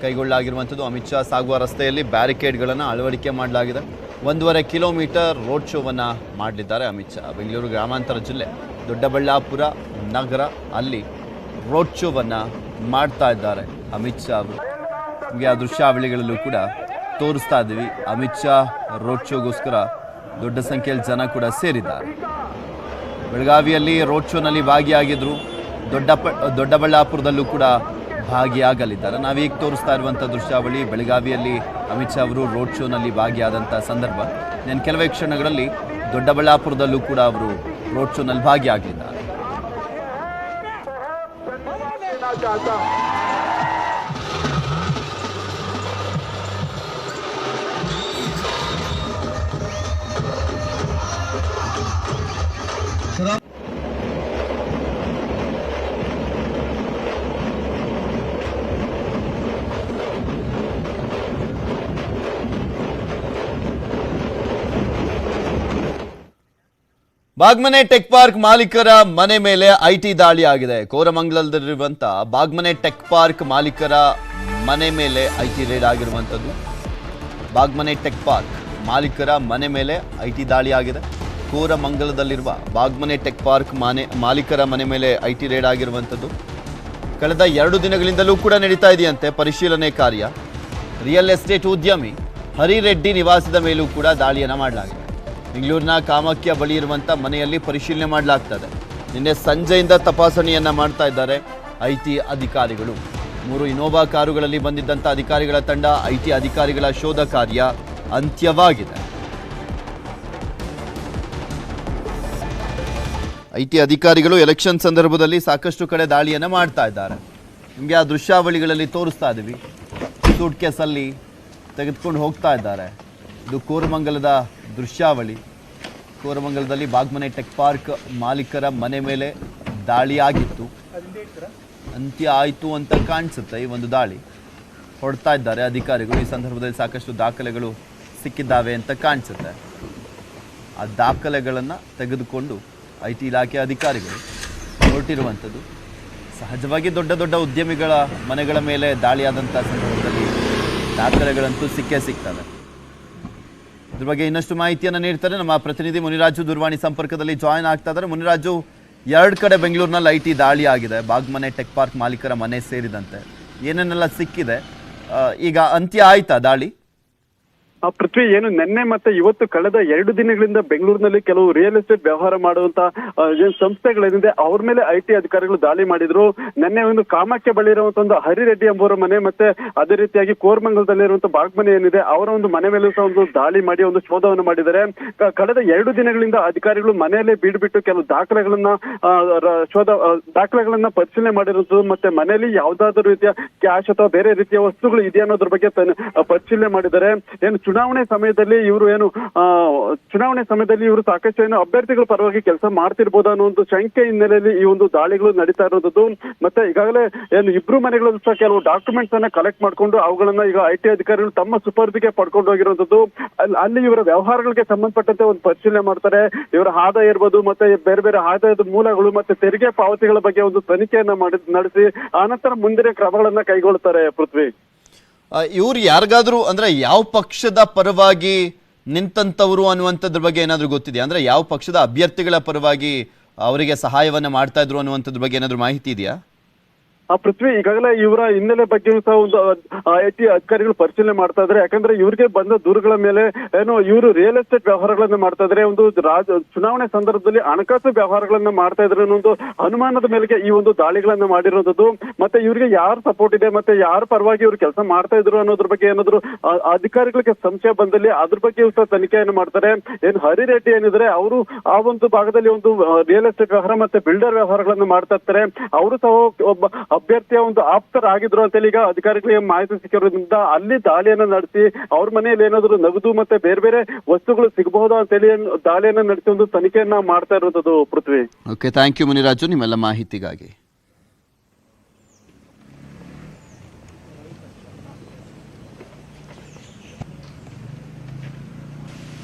ಕೈಗೊಳ್ಳಲಾಗಿರುವಂಥದ್ದು. ಅಮಿತ್ ಶಾ ಸಾಗುವ ರಸ್ತೆಯಲ್ಲಿ ಬ್ಯಾರಿಕೇಡ್ಗಳನ್ನು ಅಳವಡಿಕೆ ಮಾಡಲಾಗಿದೆ. 1.5 ಕಿಲೋಮೀಟರ್ ರೋಡ್ ಶೋವನ್ನ ಮಾಡಲಿದ್ದಾರೆ ಅಮಿತ್ ಶಾ. ಬೆಂಗಳೂರು ಗ್ರಾಮಾಂತರ ಜಿಲ್ಲೆ ದೊಡ್ಡಬಳ್ಳಾಪುರ ನಗರ ಅಲ್ಲಿ ರೋಡ್ ಶೋವನ್ನ ಮಾಡ್ತಾ ಇದ್ದಾರೆ ಅಮಿತ್ ಶಾ ಅವರು. ನಿಮಗೆ ಆ ದೃಶ್ಯಾವಳಿಗಳಲ್ಲೂ ಕೂಡ ತೋರಿಸ್ತಾ ಇದ್ದೀವಿ. ಅಮಿತ್ ಶಾ ರೋಡ್ ಶೋಗೋಸ್ಕರ ದೊಡ್ಡ ಸಂಖ್ಯೆಯಲ್ಲಿ ಜನ ಕೂಡ ಸೇರಿದ್ದಾರೆ. ಬೆಳಗಾವಿಯಲ್ಲಿ ರೋಡ್ ಶೋನಲ್ಲಿ ಭಾಗಿಯಾಗಿದ್ರು. ದೊಡ್ಡಬಳ್ಳಾಪುರದಲ್ಲೂ ಕೂಡ ಭಾಗಿಯಾಗಲಿದ್ದಾರೆ. ನಾವೀಗ ತೋರಿಸ್ತಾ ಇರುವಂಥ ದೃಶ್ಯಾವಳಿ ಬೆಳಗಾವಿಯಲ್ಲಿ ಅಮಿತ್ ಶಾ ಅವರು ರೋಡ್ ಶೋನಲ್ಲಿ ಭಾಗಿಯಾದಂಥ ಸಂದರ್ಭ. ನಾನು ಕೆಲವೇ ಕ್ಷಣಗಳಲ್ಲಿ ದೊಡ್ಡಬಳ್ಳಾಪುರದಲ್ಲೂ ಕೂಡ ಅವರು ರೋಡ್ ಶೋನಲ್ಲಿ ಭಾಗಿಯಾಗಲಿದ್ದಾರೆ. ಬಾಗ್ಮನೆ ಟೆಕ್ ಪಾರ್ಕ್ ಮಾಲೀಕರ ಮನೆ ಮೇಲೆ ಐಟಿ ದಾಳಿ ಆಗಿದೆ. ಕೋರಮಂಗಲದಲ್ಲಿರುವಂತ ಬಾಗ್ಮನೆ ಟೆಕ್ ಪಾರ್ಕ್ ಮಾಲೀಕರ ಮನೆ ಮೇಲೆ ಐಟಿ ರೇಡ್ ಆಗಿರುವಂಥದ್ದು. ಬಾಗ್ಮನೆ ಟೆಕ್ ಪಾರ್ಕ್ ಮಾಲೀಕರ ಮನೆ ಮೇಲೆ ಐಟಿ ದಾಳಿ ಆಗಿದೆ. ಕೋರಮಂಗಲದಲ್ಲಿರುವ ಬಾಗ್ಮನೆ ಟೆಕ್ ಪಾರ್ಕ್ ಮಾಲೀಕರ ಮನೆ ಮೇಲೆ ಐಟಿ ರೇಡ್ ಆಗಿರುವಂಥದ್ದು. ಕಳೆದ 2 ದಿನಗಳಿಂದಲೂ ಕೂಡ ನಡೀತಾ ಇದೆಯಂತೆ ಪರಿಶೀಲನೆ ಕಾರ್ಯ. ರಿಯಲ್ ಎಸ್ಟೇಟ್ ಉದ್ಯಮಿ ಹರಿರೆಡ್ಡಿ ನಿವಾಸದ ಮೇಲೂ ಕೂಡ ದಾಳಿಯನ್ನು ಮಾಡಲಾಗಿದೆ. ಬೆಂಗಳೂರಿನ ಕಾಮಾಖ್ಯ ಬಳಿ ಇರುವಂಥ ಮನೆಯಲ್ಲಿ ಪರಿಶೀಲನೆ ಮಾಡಲಾಗ್ತದೆ. ನಿನ್ನೆ ಸಂಜೆಯಿಂದ ತಪಾಸಣೆಯನ್ನ ಮಾಡ್ತಾ ಇದ್ದಾರೆ ಐಟಿ ಅಧಿಕಾರಿಗಳು. 3 ಇನೋವಾ ಕಾರುಗಳಲ್ಲಿ ಬಂದಿದ್ದಂಥ ಅಧಿಕಾರಿಗಳ ತಂಡ ಐಟಿ ಅಧಿಕಾರಿಗಳ ಶೋಧ ಕಾರ್ಯ ಅಂತ್ಯವಾಗಿದೆ. ಐಟಿ ಅಧಿಕಾರಿಗಳು ಎಲೆಕ್ಷನ್ ಸಂದರ್ಭದಲ್ಲಿ ಸಾಕಷ್ಟು ಕಡೆ ದಾಳಿಯನ್ನು ಮಾಡ್ತಾ ಇದ್ದಾರೆ. ನಿಮಗೆ ಆ ದೃಶ್ಯಾವಳಿಗಳಲ್ಲಿ ತೋರಿಸ್ತಾ ಇದ್ದೀವಿ. ಸೂಟ್ ಕೇಸಲ್ಲಿ ತೆಗೆದುಕೊಂಡು ಹೋಗ್ತಾ ಇದ್ದಾರೆ. ಇದು ಕೋರಮಂಗಲದ ದೃಶ್ಯಾವಳಿ. ಕೋರಮಂಗಲದಲ್ಲಿ ಬಾಗ್ಮನೆ ಟೆಕ್ ಪಾರ್ಕ್ ಮಾಲೀಕರ ಮನೆ ಮೇಲೆ ದಾಳಿಯಾಗಿತ್ತು. ಅಂತ್ಯ ಆಯಿತು ಅಂತ ಕಾಣಿಸುತ್ತೆ. ಈ ಒಂದು ದಾಳಿ ಹೊಡ್ತಾ ಇದ್ದಾರೆ ಅಧಿಕಾರಿಗಳು. ಈ ಸಂದರ್ಭದಲ್ಲಿ ಸಾಕಷ್ಟು ದಾಖಲೆಗಳು ಸಿಕ್ಕಿದ್ದಾವೆ ಅಂತ ಕಾಣಿಸುತ್ತೆ. ಆ ದಾಖಲೆಗಳನ್ನು ತೆಗೆದುಕೊಂಡು ಐಟಿ ಇಲಾಖೆ ಅಧಿಕಾರಿಗಳು ಹೊರಟಿರುವಂಥದ್ದು. ಸಹಜವಾಗಿ ದೊಡ್ಡ ದೊಡ್ಡ ಉದ್ಯಮಿಗಳ ಮನೆಗಳ ಮೇಲೆ ದಾಳಿಯಾದಂಥ ಸಂದರ್ಭದಲ್ಲಿ ದಾಖಲೆಗಳಂತೂ ಸಿಕ್ಕೇ ಸಿಗ್ತವೆ. ಇದ್ರ ಬಗ್ಗೆ ಇನ್ನಷ್ಟು ಮಾಹಿತಿಯನ್ನು ನೀಡ್ತಾರೆ ನಮ್ಮ ಪ್ರತಿನಿಧಿ ಮುನಿರಾಜು. ದೂರವಾಣಿ ಸಂಪರ್ಕದಲ್ಲಿ ಜಾಯಿನ್ ಆಗ್ತಾ ಇದ್ದಾರೆ. ಮುನಿರಾಜು, 2 ಕಡೆ ಬೆಂಗಳೂರಿನಲ್ಲಿ ಐಟಿ ದಾಳಿ ಆಗಿದೆ, ಬಾಗ್ಮನೆ ಟೆಕ್ ಪಾರ್ಕ್ ಮಾಲೀಕರ ಮನೆ ಸೇರಿದಂತೆ. ಏನೇನೆಲ್ಲ ಸಿಕ್ಕಿದೆ? ಈಗ ಅಂತ್ಯ ಆಯ್ತಾ ದಾಳಿ? ಪೃಥ್ವಿ, ಏನು ನಿನ್ನೆ ಮತ್ತೆ ಇವತ್ತು ಕಳೆದ 2 ದಿನಗಳಿಂದ ಬೆಂಗಳೂರಿನಲ್ಲಿ ಕೆಲವು ರಿಯಲ್ ಎಸ್ಟೇಟ್ ವ್ಯವಹಾರ ಮಾಡುವಂತ ಏನ್ ಸಂಸ್ಥೆಗಳೇನಿದೆ ಅವ್ರ ಮೇಲೆ ಐಟಿ ಅಧಿಕಾರಿಗಳು ದಾಳಿ ಮಾಡಿದ್ರು. ನಿನ್ನೆ ಒಂದು ಕಾಮಾಖ್ಯ ಬಳಿ ಇರುವಂತ ಒಂದು ಹರಿರೆಡ್ಡಿ ಎಂಬುವರ ಮನೆ ಮತ್ತೆ ಅದೇ ರೀತಿಯಾಗಿ ಕೋರಮಂಗಲದಲ್ಲಿರುವಂತ ಬಾಗ್ಮನೆ ಏನಿದೆ ಅವರ ಒಂದು ಮನೆ ಮೇಲೂ ಸಹ ಒಂದು ದಾಳಿ ಮಾಡಿ ಒಂದು ಶೋಧವನ್ನು ಮಾಡಿದ್ದಾರೆ. ಕಳೆದ 2 ದಿನಗಳಿಂದ ಅಧಿಕಾರಿಗಳು ಮನೆಯಲ್ಲೇ ಬೀಡ್ಬಿಟ್ಟು ಕೆಲವು ದಾಖಲೆಗಳನ್ನ ಪರಿಶೀಲನೆ ಮಾಡಿರುವಂತದ್ದು. ಮತ್ತೆ ಮನೆಯಲ್ಲಿ ಯಾವ್ದಾದ್ರು ರೀತಿಯ ಕ್ಯಾಶ್ ಅಥವಾ ಬೇರೆ ರೀತಿಯ ವಸ್ತುಗಳು ಇದೆಯಾ ಅನ್ನೋದ್ರ ಬಗ್ಗೆ ಪರಿಶೀಲನೆ ಮಾಡಿದ್ದಾರೆ. ಏನು ಚುನಾವಣೆ ಸಮಯದಲ್ಲಿ ಇವರು ಸಾಕಷ್ಟು ಏನು ಅಭ್ಯರ್ಥಿಗಳ ಪರವಾಗಿ ಕೆಲಸ ಮಾಡ್ತಿರ್ಬೋದು ಅನ್ನೋ ಒಂದು ಶಂಕೆ ಹಿನ್ನೆಲೆಯಲ್ಲಿ ಈ ಒಂದು ದಾಳಿಗಳು ನಡೀತಾ ಇರೋದು. ಮತ್ತೆ ಈಗಾಗಲೇ ಏನು 2 ಮನೆಗಳಲ್ಲೂ ಸಹ ಕೆಲವು ಡಾಕ್ಯುಮೆಂಟ್ಸ್ ಅನ್ನ ಕಲೆಕ್ಟ್ ಮಾಡ್ಕೊಂಡು ಅವುಗಳನ್ನ ಈಗ ಐಟಿ ಅಧಿಕಾರಿಗಳು ತಮ್ಮ ಸುಪರ್ದಿಗೆ ಪಡ್ಕೊಂಡು ಹೋಗಿರುವಂತದ್ದು. ಅಲ್ಲಿ ಇವರ ವ್ಯವಹಾರಗಳಿಗೆ ಸಂಬಂಧಪಟ್ಟಂತೆ ಒಂದು ಪರಿಶೀಲನೆ ಮಾಡ್ತಾರೆ. ಇವರ ಆದಾಯ ಇರ್ಬೋದು, ಮತ್ತೆ ಬೇರೆ ಬೇರೆ ಆದಾಯದ ಮೂಲಗಳು ಮತ್ತೆ ತೆರಿಗೆ ಪಾವತಿಗಳ ಬಗ್ಗೆ ಒಂದು ತನಿಖೆಯನ್ನ ನಡೆಸಿ ಆನಂತರ ಮುಂದಿನ ಕ್ರಮಗಳನ್ನ ಕೈಗೊಳ್ಳುತ್ತಾರೆ. ಪೃಥ್ವಿ, ಇವ್ರು ಯಾರಿಗಾದ್ರೂ ಅಂದ್ರೆ ಯಾವ ಪಕ್ಷದ ಪರವಾಗಿ ನಿಂತಂತವರು ಅನ್ನುವಂಥದ್ರ ಬಗ್ಗೆ ಏನಾದ್ರು ಗೊತ್ತಿದೆಯಾ? ಅಂದ್ರೆ ಯಾವ ಪಕ್ಷದ ಅಭ್ಯರ್ಥಿಗಳ ಪರವಾಗಿ ಅವರಿಗೆ ಸಹಾಯವನ್ನ ಮಾಡ್ತಾ ಇದ್ರು ಅನ್ನುವಂಥದ್ರ ಬಗ್ಗೆ ಏನಾದ್ರು ಮಾಹಿತಿ ಇದೆಯಾ? ಪೃಥ್ವಿ, ಈಗಾಗಲೇ ಇವರ ಹಿನ್ನೆಲೆ ಬಗ್ಗೆ ಸಹ ಒಂದು ಐಟಿ ಅಧಿಕಾರಿಗಳು ಪರಿಶೀಲನೆ ಮಾಡ್ತಾ ಇದ್ದಾರೆ. ಯಾಕಂದ್ರೆ ಇವರಿಗೆ ಬಂದ ದೂರುಗಳ ಮೇಲೆ ಏನು ಇವರು ರಿಯಲ್ ಎಸ್ಟೇಟ್ ವ್ಯವಹಾರಗಳನ್ನ ಮಾಡ್ತಾ ಇದ್ದಾರೆ, ಒಂದು ಚುನಾವಣೆ ಸಂದರ್ಭದಲ್ಲಿ ಹಣಕಾಸು ವ್ಯವಹಾರಗಳನ್ನ ಮಾಡ್ತಾ ಇದ್ರೆ ಅನ್ನೋ ಒಂದು ಅನುಮಾನದ ಮೇಲೆಗೆ ಈ ಒಂದು ದಾಳಿಗಳನ್ನ ಮಾಡಿರೋದು. ಮತ್ತೆ ಇವರಿಗೆ ಯಾರು ಸಪೋರ್ಟ್ ಇದೆ ಮತ್ತೆ ಯಾರ ಪರವಾಗಿ ಇವರು ಕೆಲಸ ಮಾಡ್ತಾ ಇದ್ರು ಅನ್ನೋದ್ರ ಬಗ್ಗೆ ಏನಾದ್ರು ಅಧಿಕಾರಿಗಳಿಗೆ ಸಂಶಯ ಬಂದಲ್ಲಿ ಅದ್ರ ಬಗ್ಗೆ ಸಹ ತನಿಖೆಯನ್ನು ಮಾಡ್ತಾರೆ. ಏನು ಹರಿರೆಡ್ಡಿ ಏನಿದ್ರೆ ಅವರು ಆ ಒಂದು ಭಾಗದಲ್ಲಿ ಒಂದು ರಿಯಲ್ ಎಸ್ಟೇಟ್ ವ್ಯವಹಾರ ಮತ್ತೆ ಬಿಲ್ಡರ್ ವ್ಯವಹಾರಗಳನ್ನ ಮಾಡ್ತಾ ಇರ್ತಾರೆ. ಅವರು ಸಹ ಅಭ್ಯರ್ಥಿಯ ಒಂದು ಆಪ್ತರಾಗಿದ್ರು ಅಂತೇಳಿ ಈಗ ಅಧಿಕಾರಿಗಳಿಗೆ ಮಾಹಿತಿ ಸಿಕ್ಕಿರೋದ್ರಿಂದ ಅಲ್ಲಿ ದಾಳಿಯನ್ನ ನಡೆಸಿ ಅವ್ರ ಮನೆಯಲ್ಲಿ ಏನಾದ್ರು ನಗದು ಮತ್ತೆ ಬೇರೆ ಬೇರೆ ವಸ್ತುಗಳು ಸಿಗಬಹುದಾ ಅಂತೇಳಿ ದಾಳಿಯನ್ನ ನಡೆಸಿ ಒಂದು ತನಿಖೆಯನ್ನ ಮಾಡ್ತಾ ಇರೋದು ಪೃಥ್ವಿ. ಓಕೆ, ಥ್ಯಾಂಕ್ ಯು ಮುನಿರಾಜು ನಿಮ್ಮೆಲ್ಲ ಮಾಹಿತಿಗಾಗಿ.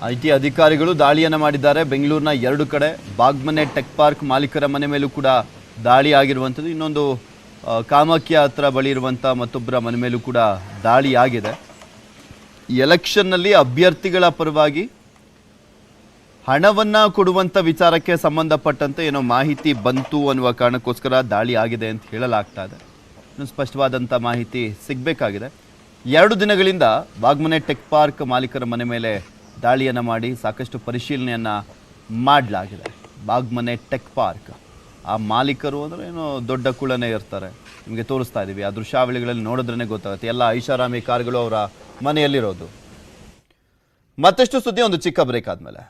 IT ಅಧಿಕಾರಿಗಳು ದಾಳಿಯನ್ನ ಮಾಡಿದ್ದಾರೆ. ಬೆಂಗಳೂರಿನ 2 ಕಡೆ ಬಾಗ್ಮನೆ ಟೆಕ್ ಪಾರ್ಕ್ ಮಾಲೀಕರ ಮನೆ ಮೇಲೂ ಕೂಡ ದಾಳಿ ಆಗಿರುವಂಥದ್ದು. ಇನ್ನೊಂದು ಕಾಮಾಖ್ಯ ಹತ್ರ ಬಳಿ ಇರುವಂಥ ಮತ್ತೊಬ್ಬರ ಮನೆ ಮೇಲೂ ಕೂಡ ದಾಳಿ ಆಗಿದೆ. ಎಲೆಕ್ಷನ್ನಲ್ಲಿ ಅಭ್ಯರ್ಥಿಗಳ ಪರವಾಗಿ ಹಣವನ್ನ ಕೊಡುವಂಥ ವಿಚಾರಕ್ಕೆ ಸಂಬಂಧಪಟ್ಟಂತೆ ಏನೋ ಮಾಹಿತಿ ಬಂತು ಅನ್ನುವ ಕಾರಣಕ್ಕೋಸ್ಕರ ದಾಳಿ ಆಗಿದೆ ಅಂತ ಹೇಳಲಾಗ್ತಾ ಇದೆ. ಇನ್ನು ಸ್ಪಷ್ಟವಾದಂಥ ಮಾಹಿತಿ ಸಿಗಬೇಕಾಗಿದೆ. 2 ದಿನಗಳಿಂದ ಬಾಗ್ಮನೆ ಟೆಕ್ ಪಾರ್ಕ್ ಮಾಲೀಕರ ಮನೆ ಮೇಲೆ ದಾಳಿಯನ್ನು ಮಾಡಿ ಸಾಕಷ್ಟು ಪರಿಶೀಲನೆಯನ್ನು ಮಾಡಲಾಗಿದೆ. ಬಾಗ್ಮನೆ ಟೆಕ್ ಪಾರ್ಕ್ ಆ ಮಾಲೀಕರು ಅಂದರೆ ಏನೋ ದೊಡ್ಡ ಕುಳನೇ ಇರ್ತಾರೆ. ನಿಮಗೆ ತೋರಿಸ್ತಾ ಇದ್ದೀವಿ, ಆ ದೃಶ್ಯಾವಳಿಗಳಲ್ಲಿ ನೋಡಿದ್ರೇ ಗೊತ್ತಾಗುತ್ತೆ. ಎಲ್ಲ ಐಷಾರಾಮಿ ಕಾರುಗಳು ಅವರ ಮನೆಯಲ್ಲಿರೋದು. ಮತ್ತಷ್ಟು ಸುದ್ದಿ ಒಂದು ಚಿಕ್ಕ ಬ್ರೇಕ್ ಆದಮೇಲೆ.